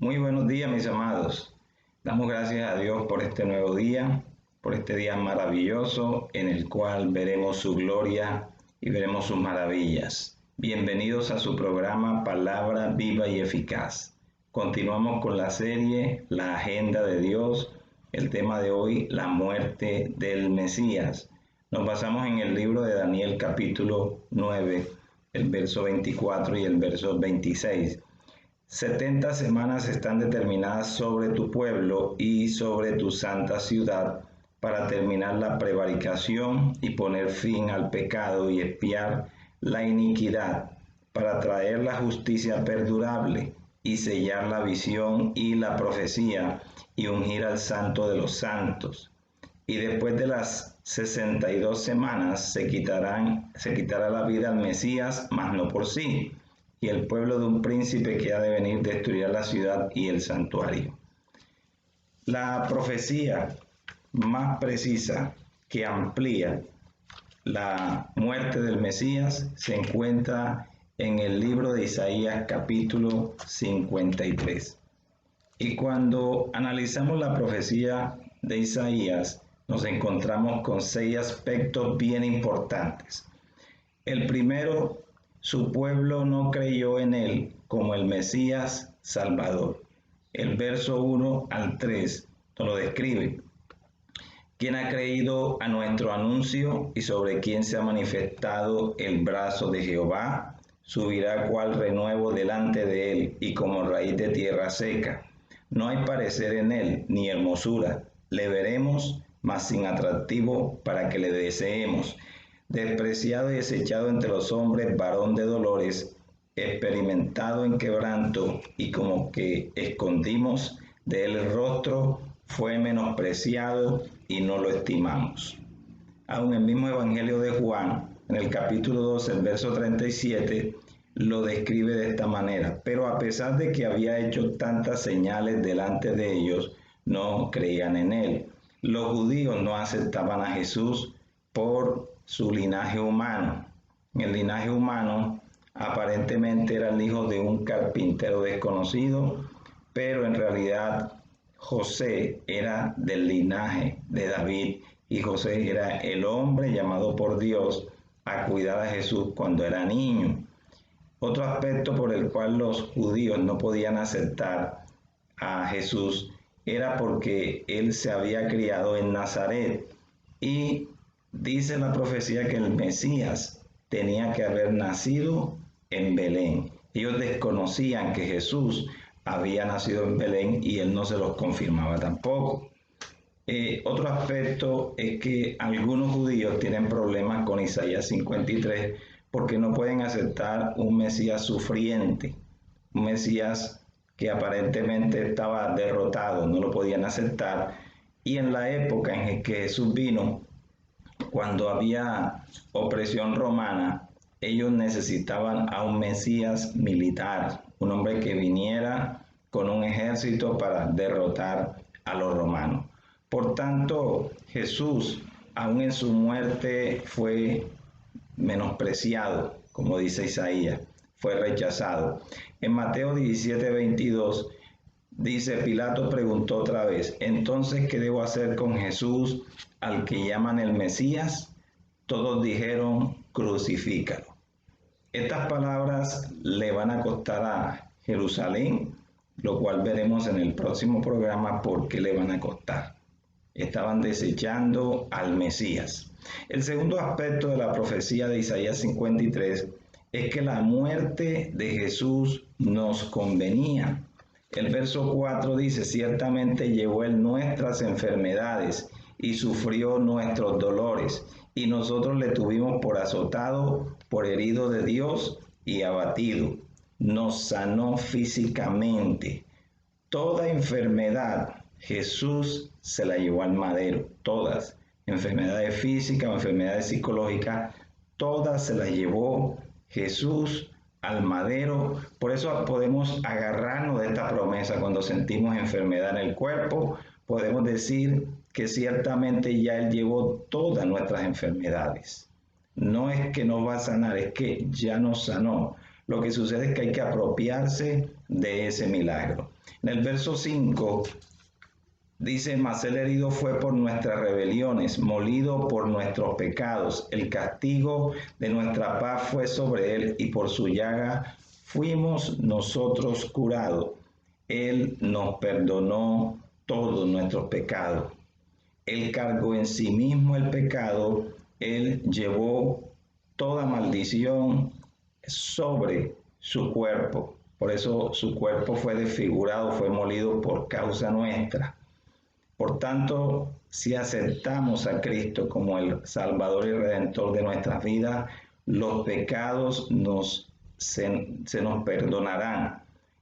Muy buenos días, mis amados. Damos gracias a Dios por este nuevo día, por este día maravilloso en el cual veremos su gloria y veremos sus maravillas. Bienvenidos a su programa Palabra Viva y Eficaz. Continuamos con la serie La Agenda de Dios. El tema de hoy, la muerte del Mesías. Nos basamos en el libro de Daniel capítulo 9, el verso 24 y el verso 26. 70 semanas están determinadas sobre tu pueblo y sobre tu santa ciudad para terminar la prevaricación y poner fin al pecado y expiar la iniquidad, para traer la justicia perdurable y sellar la visión y la profecía y ungir al santo de los santos. Y después de las 62 semanas se quitará la vida al Mesías, mas no por sí, y el pueblo de un príncipe que ha de venir destruirá la ciudad y el santuario. La profecía más precisa que amplía la muerte del Mesías se encuentra en el libro de Isaías capítulo 53. Y cuando analizamos la profecía de Isaías, nos encontramos con 6 aspectos bien importantes. El primero, su pueblo no creyó en él como el Mesías Salvador. El verso 1 al 3 nos lo describe. ¿Quién ha creído a nuestro anuncio y sobre quién se ha manifestado el brazo de Jehová? Subirá cual renuevo delante de él y como raíz de tierra seca. No hay parecer en él ni hermosura. Le veremos, mas sin atractivo para que le deseemos. Despreciado y desechado entre los hombres, varón de dolores, experimentado en quebranto, y como que escondimos de él el rostro, fue menospreciado y no lo estimamos. Aún el mismo Evangelio de Juan, en el capítulo 12, el verso 37, lo describe de esta manera. Pero a pesar de que había hecho tantas señales delante de ellos, no creían en él. Los judíos no aceptaban a Jesús por su linaje humano. En el linaje humano, aparentemente era el hijo de un carpintero desconocido, pero en realidad José era del linaje de David y José era el hombre llamado por Dios a cuidar a Jesús cuando era niño. Otro aspecto por el cual los judíos no podían aceptar a Jesús era porque él se había criado en Nazaret y dice la profecía que el Mesías tenía que haber nacido en Belén. Ellos desconocían que Jesús había nacido en Belén y él no se los confirmaba tampoco. Otro aspecto es que algunos judíos tienen problemas con Isaías 53 porque no pueden aceptar un Mesías sufriente, un Mesías que aparentemente estaba derrotado, no lo podían aceptar. Y en la época en que Jesús vino, cuando había opresión romana, ellos necesitaban a un Mesías militar, un hombre que viniera con un ejército para derrotar a los romanos. Por tanto, Jesús, aún en su muerte, fue menospreciado, como dice Isaías, fue rechazado. En Mateo 17:22 dice, Pilato preguntó otra vez, entonces, ¿qué debo hacer con Jesús, al que llaman el Mesías? Todos dijeron, crucifícalo. Estas palabras le van a costar a Jerusalén, lo cual veremos en el próximo programa por qué le van a costar. Estaban desechando al Mesías. El segundo aspecto de la profecía de Isaías 53 es que la muerte de Jesús nos convenía. El verso 4 dice, ciertamente llevó él nuestras enfermedades y sufrió nuestros dolores, y nosotros le tuvimos por azotado, por herido de Dios y abatido. Nos sanó físicamente. Toda enfermedad Jesús se la llevó al madero, todas, enfermedades físicas o enfermedades psicológicas, todas se las llevó Jesús al madero. Por eso podemos agarrarnos de esta promesa cuando sentimos enfermedad en el cuerpo, podemos decir que ciertamente ya Él llevó todas nuestras enfermedades. No es que nos va a sanar, es que ya nos sanó. Lo que sucede es que hay que apropiarse de ese milagro. En el verso 5 dice, mas el herido fue por nuestras rebeliones, molido por nuestros pecados. El castigo de nuestra paz fue sobre él, y por su llaga fuimos nosotros curados. Él nos perdonó todos nuestros pecados. Él cargó en sí mismo el pecado, él llevó toda maldición sobre su cuerpo. Por eso su cuerpo fue desfigurado, fue molido por causa nuestra. Por tanto, si aceptamos a Cristo como el Salvador y Redentor de nuestras vidas, los pecados se nos perdonarán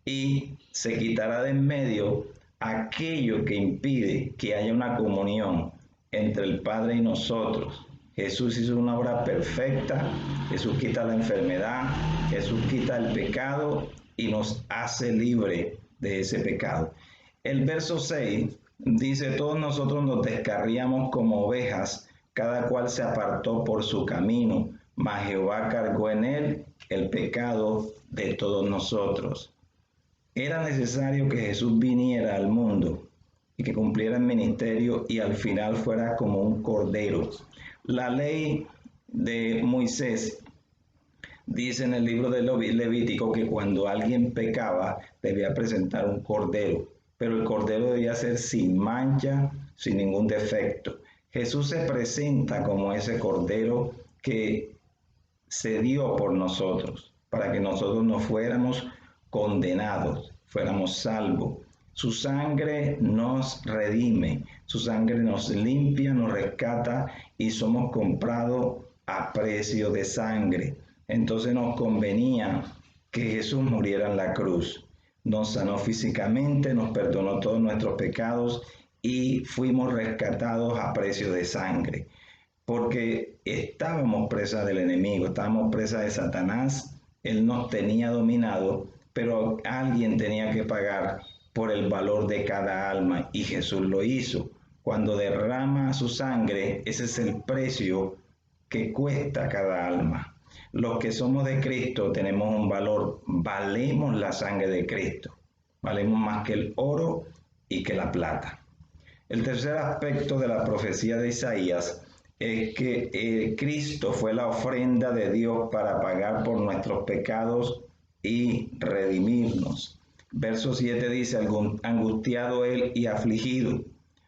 y se quitará de en medio aquello que impide que haya una comunión entre el Padre y nosotros. Jesús hizo una obra perfecta, Jesús quita la enfermedad, Jesús quita el pecado y nos hace libre de ese pecado. El verso 6 dice, todos nosotros nos descarriamos como ovejas, cada cual se apartó por su camino, mas Jehová cargó en él el pecado de todos nosotros. Era necesario que Jesús viniera al mundo y que cumpliera el ministerio y al final fuera como un cordero. La ley de Moisés dice en el libro de Levítico que cuando alguien pecaba debía presentar un cordero, pero el cordero debía ser sin mancha, sin ningún defecto. Jesús se presenta como ese cordero que se dio por nosotros, para que nosotros no fuéramos condenados, fuéramos salvos. Su sangre nos redime, su sangre nos limpia, nos rescata y somos comprados a precio de sangre. Entonces nos convenía que Jesús muriera en la cruz. Nos sanó físicamente, nos perdonó todos nuestros pecados y fuimos rescatados a precio de sangre. Porque estábamos presas del enemigo, estábamos presas de Satanás, él nos tenía dominado, pero alguien tenía que pagar por el valor de cada alma y Jesús lo hizo. Cuando derrama su sangre, ese es el precio que cuesta cada alma. Los que somos de Cristo tenemos un valor, valemos la sangre de Cristo, valemos más que el oro y que la plata. El tercer aspecto de la profecía de Isaías es que Cristo fue la ofrenda de Dios para pagar por nuestros pecados y redimirnos. Verso 7 dice, angustiado él y afligido,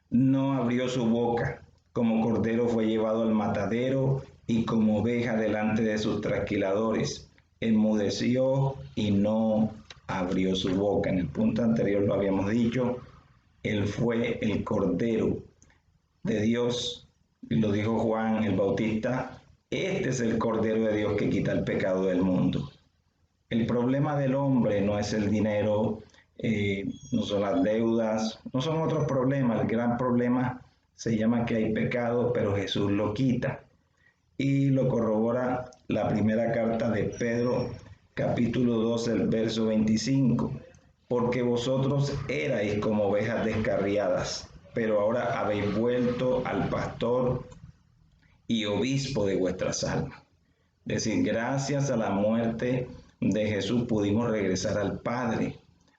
no abrió su boca, como cordero fue llevado al matadero y como oveja delante de sus trasquiladores, enmudeció y no abrió su boca. En el punto anterior lo habíamos dicho, él fue el cordero de Dios, lo dijo Juan el Bautista, este es el cordero de Dios que quita el pecado del mundo. El problema del hombre no es el dinero, no son las deudas, no son otros problemas. El gran problema se llama que hay pecado, pero Jesús lo quita. Y lo corrobora la primera carta de Pedro, capítulo 2, el verso 25. Porque vosotros erais como ovejas descarriadas, pero ahora habéis vuelto al pastor y obispo de vuestras almas. Es decir, gracias a la muerte de Jesús pudimos regresar al Padre.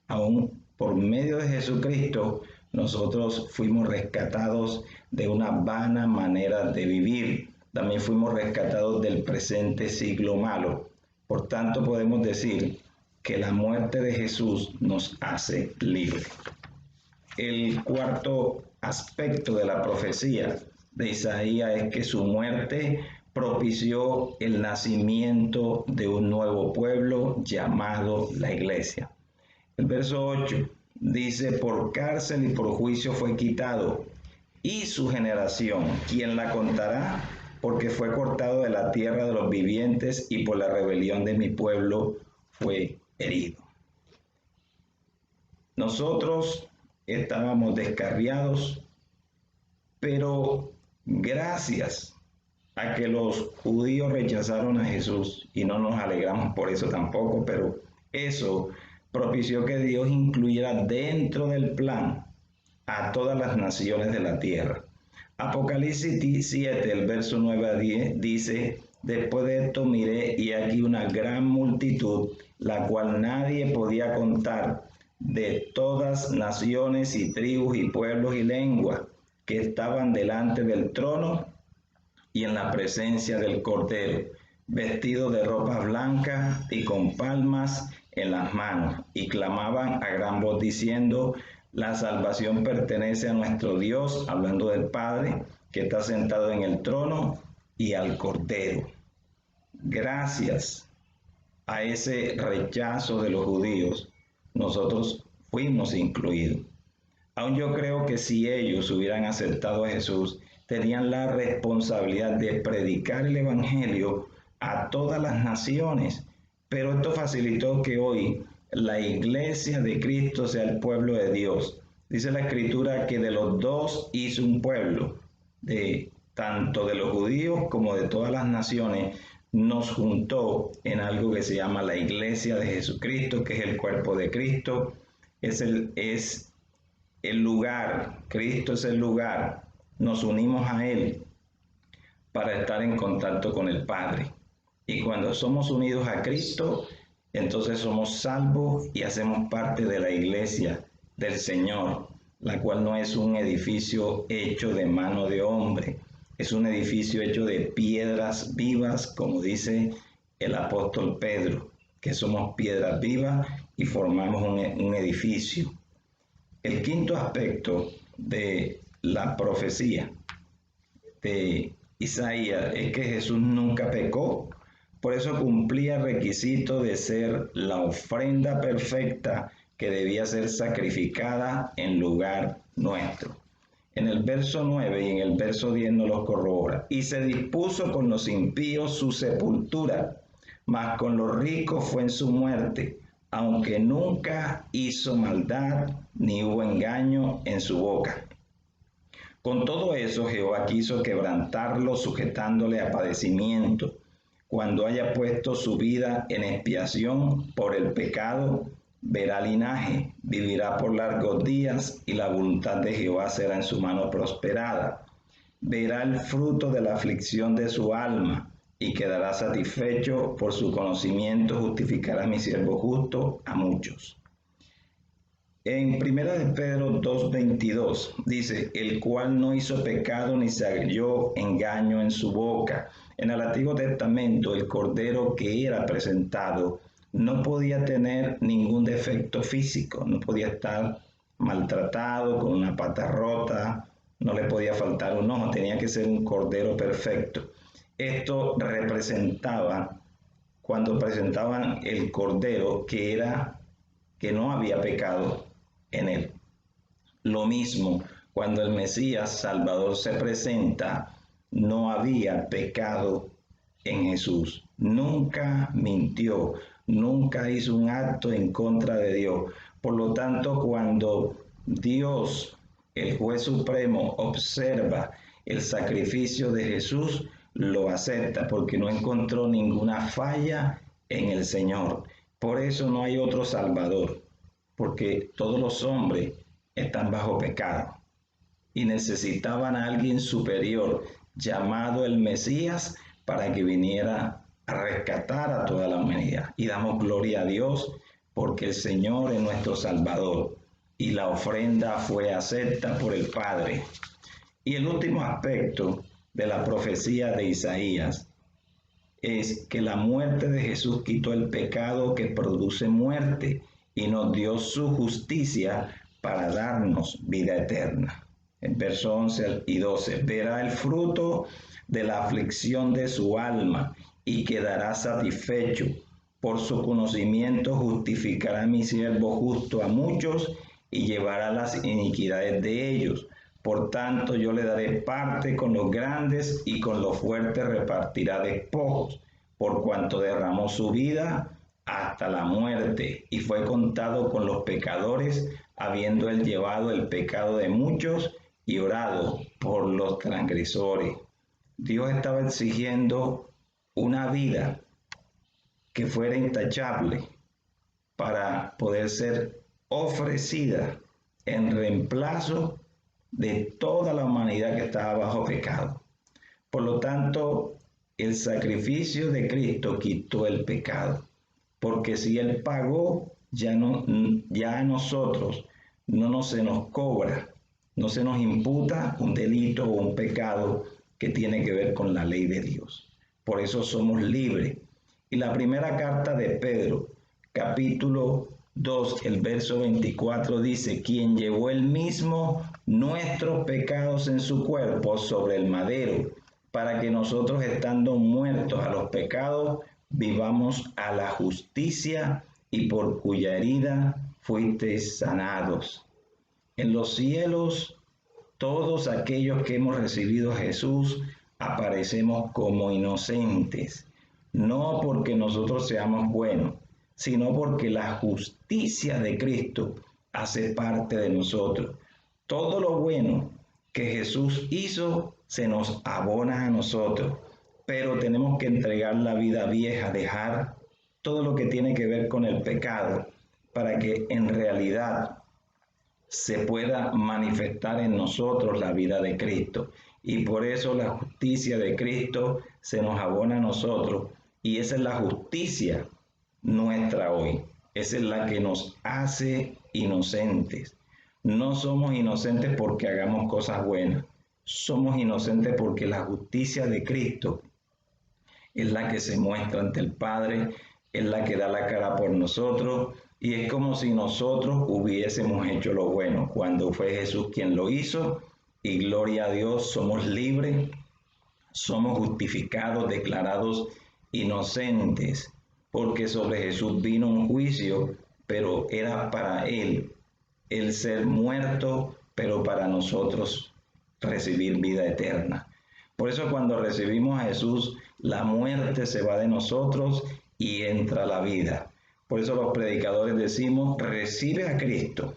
Aún por medio de Jesucristo, nosotros fuimos rescatados de una vana manera de vivir. También fuimos rescatados del presente siglo malo. Por tanto, podemos decir que la muerte de Jesús nos hace libres. El cuarto aspecto de la profecía de Isaías es que su muerte propició el nacimiento de un nuevo pueblo llamado la Iglesia. El verso 8 dice, por cárcel y por juicio fue quitado, y su generación, ¿quién la contará? Porque fue cortado de la tierra de los vivientes y por la rebelión de mi pueblo fue herido. Nosotros estábamos descarriados, pero gracias a que los judíos rechazaron a Jesús, y no nos alegramos por eso tampoco, pero eso propició que Dios incluyera dentro del plan a todas las naciones de la tierra. Apocalipsis 7, el verso 9 a 10, dice, después de esto miré y aquí una gran multitud la cual nadie podía contar, de todas naciones y tribus y pueblos y lenguas que estaban delante del trono y en la presencia del Cordero, vestidos de ropas blancas y con palmas en las manos, y clamaban a gran voz diciendo: la salvación pertenece a nuestro Dios, hablando del Padre, que está sentado en el trono, y al Cordero. Gracias a ese rechazo de los judíos, nosotros fuimos incluidos. Aún yo creo que si ellos hubieran aceptado a Jesús, tenían la responsabilidad de predicar el Evangelio a todas las naciones. Pero esto facilitó que hoy la iglesia de Cristo sea el pueblo de Dios. Dice la Escritura que de los dos hizo un pueblo, tanto de los judíos como de todas las naciones. Nos juntó en algo que se llama la iglesia de Jesucristo, que es el cuerpo de Cristo. Es el lugar, Cristo es el lugar, nos unimos a Él para estar en contacto con el Padre. Y cuando somos unidos a Cristo, entonces somos salvos y hacemos parte de la iglesia del Señor, la cual no es un edificio hecho de mano de hombre, es un edificio hecho de piedras vivas, como dice el apóstol Pedro, que somos piedras vivas y formamos un edificio. El quinto aspecto de la profecía de Isaías es que Jesús nunca pecó, por eso cumplía el requisito de ser la ofrenda perfecta que debía ser sacrificada en lugar nuestro. En el verso 9 y en el verso 10 nos lo corrobora. Y se dispuso con los impíos su sepultura, mas con los ricos fue en su muerte, aunque nunca hizo maldad ni hubo engaño en su boca. Con todo eso Jehová quiso quebrantarlo, sujetándole a padecimiento, cuando haya puesto su vida en expiación por el pecado. Verá linaje, vivirá por largos días, y la voluntad de Jehová será en su mano prosperada. Verá el fruto de la aflicción de su alma, y quedará satisfecho. Por su conocimiento justificará a mi siervo justo a muchos. En 1 de Pedro 2:22 dice: el cual no hizo pecado ni se halló engaño en su boca. En el Antiguo Testamento, el cordero que era presentado no podía tener ningún defecto físico, no podía estar maltratado, con una pata rota, no le podía faltar un ojo, tenía que ser un cordero perfecto. Esto representaba, cuando presentaban el cordero, que no había pecado en él. Lo mismo, cuando el Mesías Salvador se presenta, no había pecado en Jesús. Nunca mintió, nunca hizo un acto en contra de Dios. Por lo tanto, cuando Dios, el juez supremo, observa el sacrificio de Jesús, lo acepta porque no encontró ninguna falla en el Señor. Por eso no hay otro Salvador, porque todos los hombres están bajo pecado y necesitaban a alguien superior llamado el Mesías para que viniera a rescatar a toda la humanidad. Y damos gloria a Dios porque el Señor es nuestro Salvador y la ofrenda fue acepta por el Padre. Y el último aspecto de la profecía de Isaías es que la muerte de Jesús quitó el pecado que produce muerte y nos dio su justicia para darnos vida eterna. En versos 11 y 12, verá el fruto de la aflicción de su alma y quedará satisfecho. Por su conocimiento justificará a mi siervo justo a muchos y llevará las iniquidades de ellos. Por tanto, yo le daré parte con los grandes y con los fuertes repartirá despojos, por cuanto derramó su vida hasta la muerte y fue contado con los pecadores, habiendo él llevado el pecado de muchos y orado por los transgresores. Dios estaba exigiendo una vida que fuera intachable para poder ser ofrecida en reemplazo de toda la humanidad que estaba bajo pecado. Por lo tanto, el sacrificio de Cristo quitó el pecado. porque si Él pagó, ya a nosotros no se nos cobra, no se nos imputa un delito o un pecado que tiene que ver con la ley de Dios. Por eso somos libres. Y la primera carta de Pedro, capítulo 2, el verso 24 dice, quien llevó él mismo nuestros pecados en su cuerpo sobre el madero, para que nosotros, estando muertos a los pecados, vivamos a la justicia, y por cuya herida fuisteis sanados. En los cielos, todos aquellos que hemos recibido a Jesús aparecemos como inocentes, no porque nosotros seamos buenos, sino porque la justicia de Cristo hace parte de nosotros. Todo lo bueno que Jesús hizo se nos abona a nosotros, pero tenemos que entregar la vida vieja, dejar todo lo que tiene que ver con el pecado, para que en realidad se pueda manifestar en nosotros la vida de Cristo. Y por eso la justicia de Cristo se nos abona a nosotros. Y esa es la justicia nuestra hoy. Esa es la que nos hace inocentes. No somos inocentes porque hagamos cosas buenas. Somos inocentes porque la justicia de Cristo es la que se muestra ante el Padre, es la que da la cara por nosotros, y es como si nosotros hubiésemos hecho lo bueno, cuando fue Jesús quien lo hizo, y gloria a Dios, somos libres, somos justificados, declarados inocentes, porque sobre Jesús vino un juicio, pero era para Él, el ser muerto, pero para nosotros recibir vida eterna. Por eso cuando recibimos a Jesús, la muerte se va de nosotros y entra la vida. Por eso los predicadores decimos, recibe a Cristo,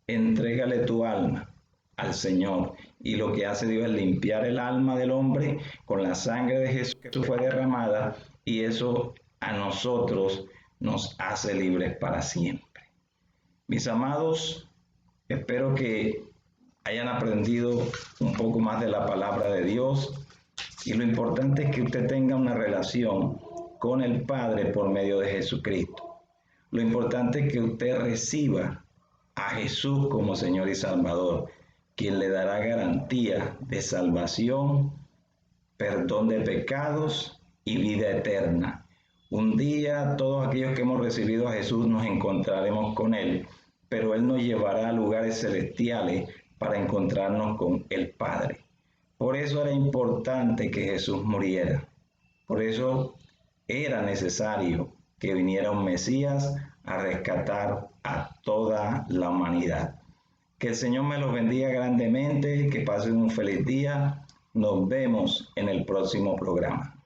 entrégale tu alma al Señor. Y lo que hace Dios es limpiar el alma del hombre con la sangre de Jesús que fue derramada, y eso a nosotros nos hace libres para siempre. Mis amados, espero que hayan aprendido un poco más de la palabra de Dios, y lo importante es que usted tenga una relación con el Padre por medio de Jesucristo. Lo importante es que usted reciba a Jesús como Señor y Salvador, quien le dará garantía de salvación, perdón de pecados y vida eterna. Un día todos aquellos que hemos recibido a Jesús nos encontraremos con Él, pero Él nos llevará a lugares celestiales para encontrarnos con el Padre. Por eso era importante que Jesús muriera. Por eso era necesario que viniera un Mesías a rescatar a toda la humanidad. Que el Señor me los bendiga grandemente, que pasen un feliz día. Nos vemos en el próximo programa.